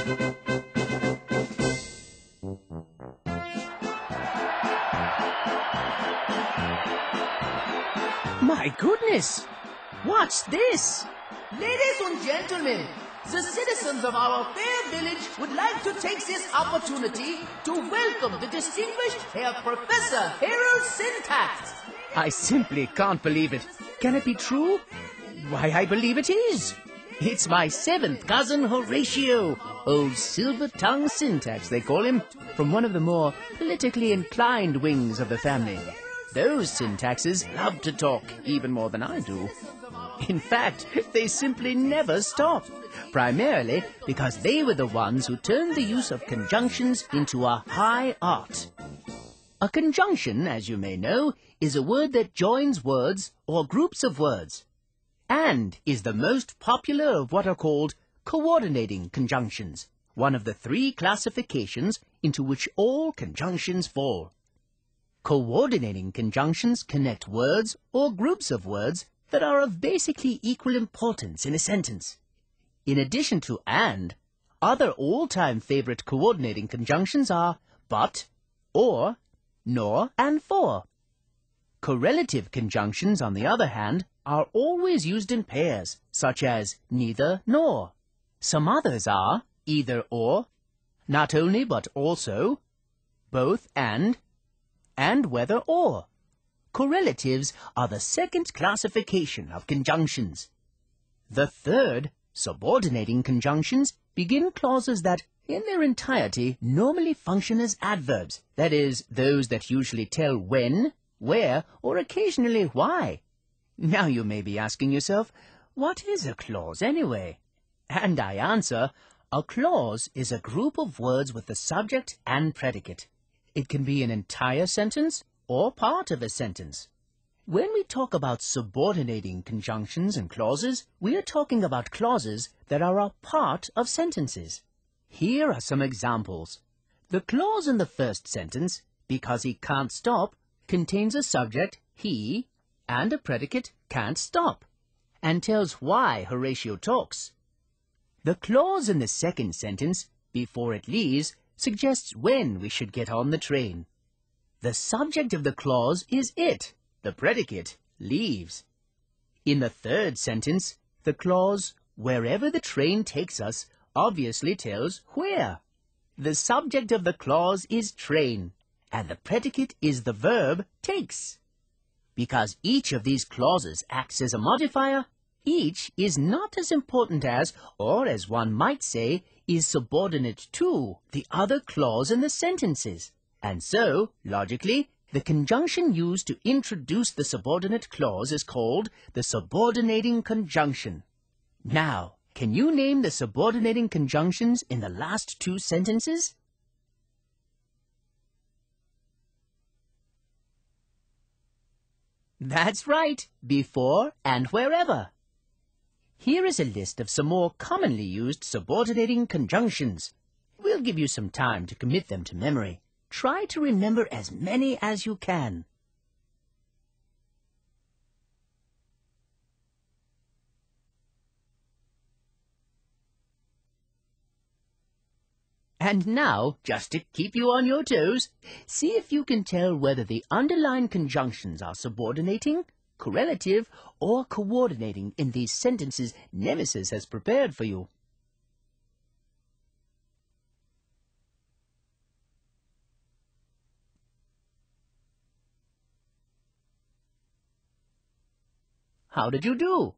My goodness! What's this? Ladies and gentlemen, the citizens of our fair village would like to take this opportunity to welcome the distinguished Herr Professor Harold Syntax. I simply can't believe it. Can it be true? Why, I believe it is. It's my seventh cousin Horatio, old silver-tongued Syntax, they call him, from one of the more politically inclined wings of the family. Those Syntaxes love to talk, even more than I do. In fact, they simply never stop, primarily because they were the ones who turned the use of conjunctions into a high art. A conjunction, as you may know, is a word that joins words or groups of words, and is the most popular of what are called coordinating conjunctions, one of the three classifications into which all conjunctions fall. Coordinating conjunctions connect words or groups of words that are of basically equal importance in a sentence. In addition to and, other all-time favorite coordinating conjunctions are but, or, nor, and for. Correlative conjunctions, on the other hand, are always used in pairs, such as neither nor. Some others are either or, not only but also, both and whether or. Correlatives are the second classification of conjunctions. The third, subordinating conjunctions, begin clauses that, in their entirety, normally function as adverbs, that is, those that usually tell when, where, or occasionally why. Now you may be asking yourself, what is a clause anyway? And I answer, a clause is a group of words with the subject and predicate. It can be an entire sentence or part of a sentence. When we talk about subordinating conjunctions and clauses, we are talking about clauses that are a part of sentences. Here are some examples. The clause in the first sentence, because he can't stop, contains a subject, he, and a predicate, can't stop, and tells why Horatio talks. The clause in the second sentence, before it leaves, suggests when we should get on the train. The subject of the clause is it. The predicate leaves. In the third sentence, the clause wherever the train takes us obviously tells where. The subject of the clause is train, and the predicate is the verb takes. Because each of these clauses acts as a modifier, each is not as important as, or as one might say, is subordinate to the other clause in the sentences. And so, logically, the conjunction used to introduce the subordinate clause is called the subordinating conjunction. Now, can you name the subordinating conjunctions in the last two sentences? That's right, before and wherever. Here is a list of some more commonly used subordinating conjunctions. We'll give you some time to commit them to memory. Try to remember as many as you can. And now, just to keep you on your toes, see if you can tell whether the underlined conjunctions are subordinating, correlative, or coordinating in these sentences Nemesis has prepared for you. How did you do?